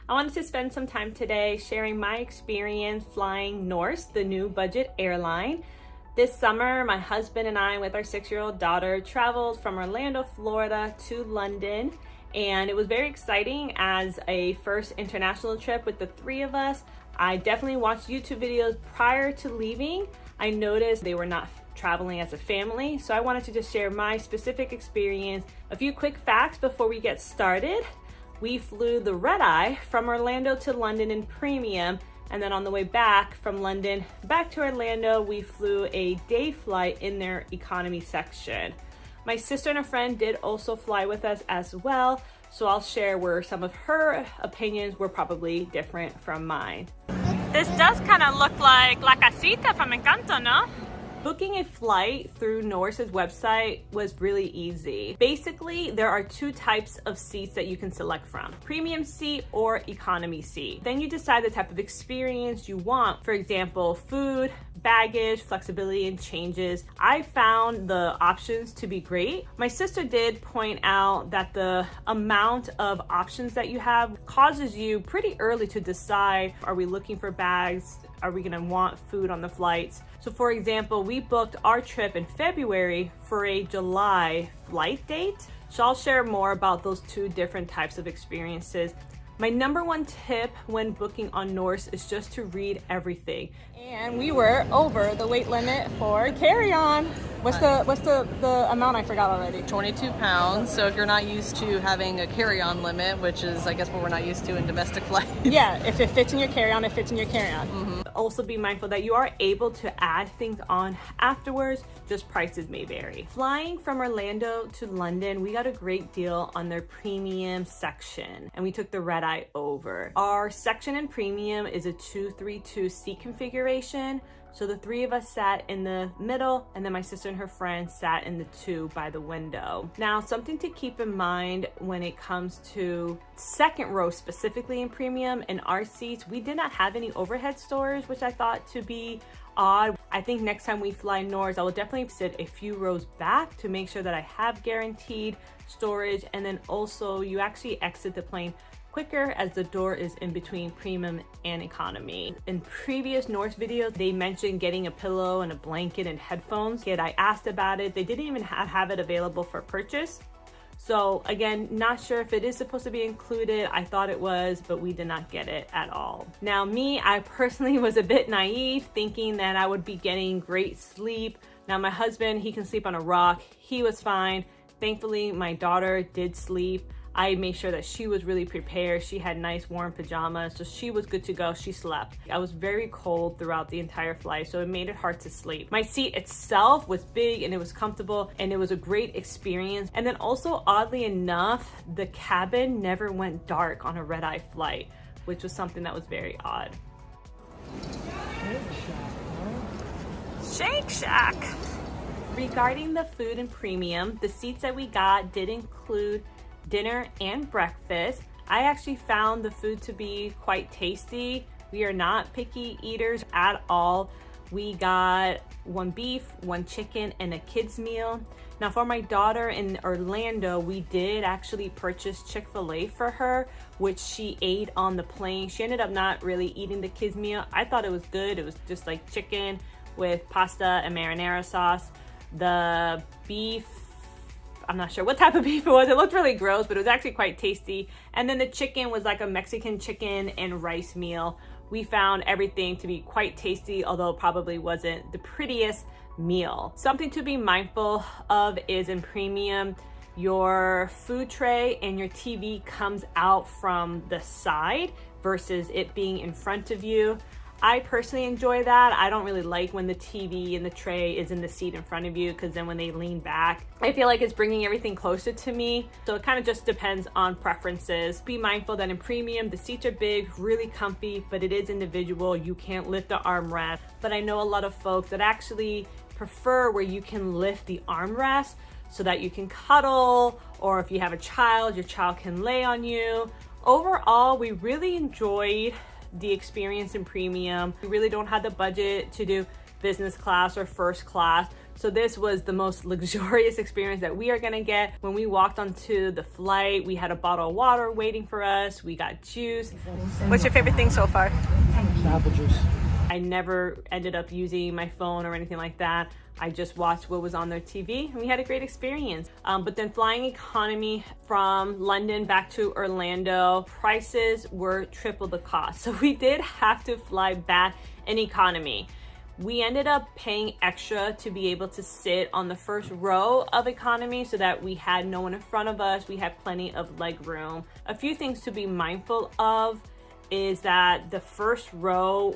I wanted to spend some time today sharing my experience flying Norse, the new budget airline. This summer, my husband and I, with our 6-year-old daughter, traveled from Orlando, Florida to London, and it was very exciting as a first international trip with the three of us. I definitely watched YouTube videos prior to leaving. I noticed they were not traveling as a family, so I wanted to just share my specific experience. A few quick facts before we get started. We flew the red-eye from Orlando to London in premium, and then on the way back from London back to Orlando, we flew a day flight in their economy section. My sister and a friend did also fly with us as well, so I'll share where some of her opinions were probably different from mine. This does kind of look like La Casita from Encanto, no? Booking a flight through Norse's website was really easy. Basically, there are two types of seats that you can select from: premium seat or economy seat. Then you decide the type of experience you want. For example, food, baggage, flexibility, and changes. I found the options to be great. My sister did point out that the amount of options that you have causes you pretty early to decide, are we looking for bags? Are we gonna want food on the flights? So for example, we booked our trip in February for a July flight date. So I'll share more about those two different types of experiences. My number one tip when booking on Norse is just to read everything. And we were over the weight limit for carry-on. What's the amount? I forgot already. 22 pounds. So if you're not used to having a carry-on limit, which is I guess what we're not used to in domestic flights. Yeah, if it fits in your carry-on, it fits in your carry-on. Mm-hmm. Also be mindful that you are able to add things on afterwards, just prices may vary. Flying from Orlando to London, we got a great deal on their premium section, and we took the red-eye over. Our section in premium is a 232 seat configuration. So the three of us sat in the middle, and then my sister and her friend sat in the two by the window. Now, something to keep in mind when it comes to second row, specifically in premium, in our seats, we did not have any overhead storage, which I thought to be odd. I think next time we fly Norse, I will definitely sit a few rows back to make sure that I have guaranteed storage. And then also you actually exit the plane quicker as the door is in between premium and economy. In previous Norse videos, they mentioned getting a pillow and a blanket and headphones. Yet I asked about it. They didn't even have it available for purchase. So again, not sure if it is supposed to be included. I thought it was, but we did not get it at all. Now me, I personally was a bit naive, thinking that I would be getting great sleep. Now my husband, he can sleep on a rock. He was fine. Thankfully, my daughter did sleep. I made sure that she was really prepared. She had nice warm pajamas, so she was good to go. She slept. I was very cold throughout the entire flight, so it made it hard to sleep. My seat itself was big and it was comfortable, and it was a great experience. And then also, oddly enough, the cabin never went dark on a red-eye flight, which was something that was very odd. Shake Shack. Regarding the food and premium, the seats that we got did include dinner and breakfast. I actually found the food to be quite tasty. We are not picky eaters at all. We got one beef, one chicken, and a kids meal. Now for my daughter in Orlando, we did actually purchase Chick-fil-A for her, which she ate on the plane. She ended up not really eating the kids meal. I thought it was good. It was just like chicken with pasta and marinara sauce. The beef, I'm not sure what type of beef it was. It looked really gross, but it was actually quite tasty. And then the chicken was like a Mexican chicken and rice meal. We found everything to be quite tasty, although it probably wasn't the prettiest meal. Something to be mindful of is in premium, your food tray and your TV comes out from the side versus it being in front of you. I personally enjoy that. I don't really like when the TV and the tray is in the seat in front of you, because then when they lean back, I feel like it's bringing everything closer to me. So it kind of just depends on preferences. Be mindful that in premium, the seats are big, really comfy, but it is individual. You can't lift the armrest. But I know a lot of folks that actually prefer where you can lift the armrest so that you can cuddle, or if you have a child, your child can lay on you. Overall, we really enjoyed the experience in premium. We really don't have the budget to do business class or first class, So this was the most luxurious experience that we are gonna get. When we walked onto the flight, we had a bottle of water waiting for us. We got juice. What's your favorite thing so far? Apple juice. I never ended up using my phone or anything like that. I just watched what was on their TV and we had a great experience. But then flying economy from London back to Orlando, prices were triple the cost. So we did have to fly back in economy. We ended up paying extra to be able to sit on the first row of economy so that we had no one in front of us. We had plenty of leg room. A few things to be mindful of is that the first row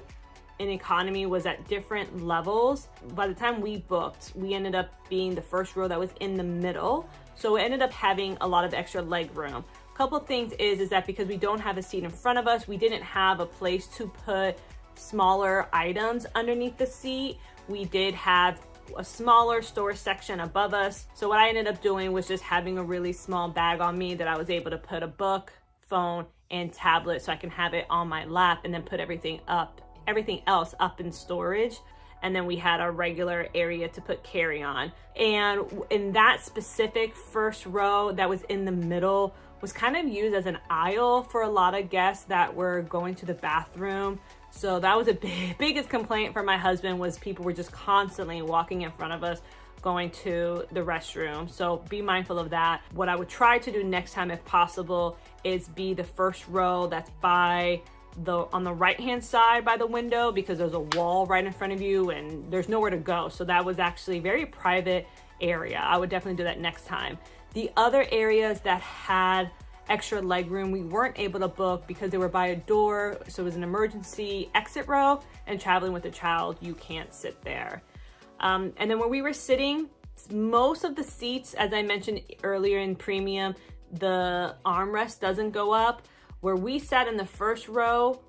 in economy was at different levels. By the time we booked, we ended up being the first row that was in the middle. So it ended up having a lot of extra leg room. A couple of things is that because we don't have a seat in front of us, we didn't have a place to put smaller items underneath the seat. We did have a smaller storage section above us. So what I ended up doing was just having a really small bag on me that I was able to put a book, phone, and tablet so I can have it on my lap and then put everything else up in storage. And then we had our regular area to put carry-on. And in that specific first row that was in the middle was kind of used as an aisle for a lot of guests that were going to the bathroom. So that was a biggest complaint from my husband, was people were just constantly walking in front of us going to the restroom. So be mindful of that. What I would try to do next time if possible is be the first row that's on the right hand side by the window, because there's a wall right in front of you and there's nowhere to go. So that was actually a very private area. I would definitely do that next time. The other areas that had extra leg room we weren't able to book because they were by a door, so it was an emergency exit row, and traveling with a child, you can't sit there. And then when we were sitting, most of the seats, as I mentioned earlier in premium, the armrest doesn't go up. Where we sat in the first row,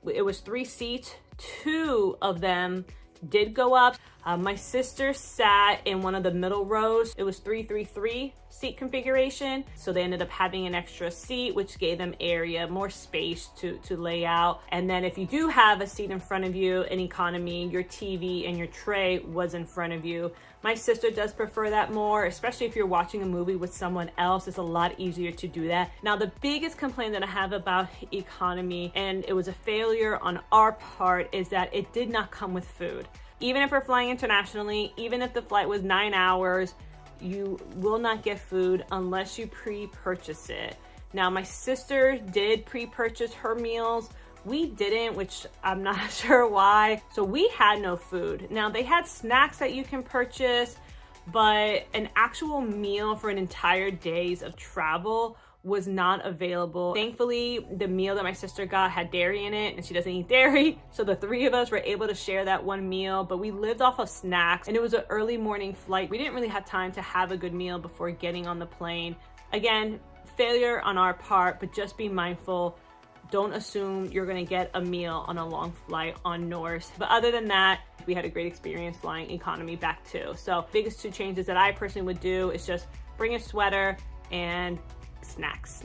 it was 3 seats. 2 of them did go up. My sister sat in one of the middle rows. It was 3-3-3 seat configuration. So they ended up having an extra seat, which gave them area, more space to lay out. And then if you do have a seat in front of you in economy, your TV and your tray was in front of you. My sister does prefer that more, especially if you're watching a movie with someone else. It's a lot easier to do that. Now, the biggest complaint that I have about economy, and it was a failure on our part, is that it did not come with food. Even if we're flying internationally, even if the flight was 9 hours, you will not get food unless you pre-purchase it. Now, my sister did pre-purchase her meals. We didn't, which I'm not sure why. So we had no food. Now, they had snacks that you can purchase, but an actual meal for an entire days of travel was not available. Thankfully, the meal that my sister got had dairy in it, and she doesn't eat dairy. So the 3 of us were able to share that one meal, but we lived off of snacks, and it was an early morning flight. We didn't really have time to have a good meal before getting on the plane. Again, failure on our part, but just be mindful. Don't assume you're gonna get a meal on a long flight on Norse. But other than that, we had a great experience flying economy back too. So biggest 2 changes that I personally would do is just bring a sweater and snacks.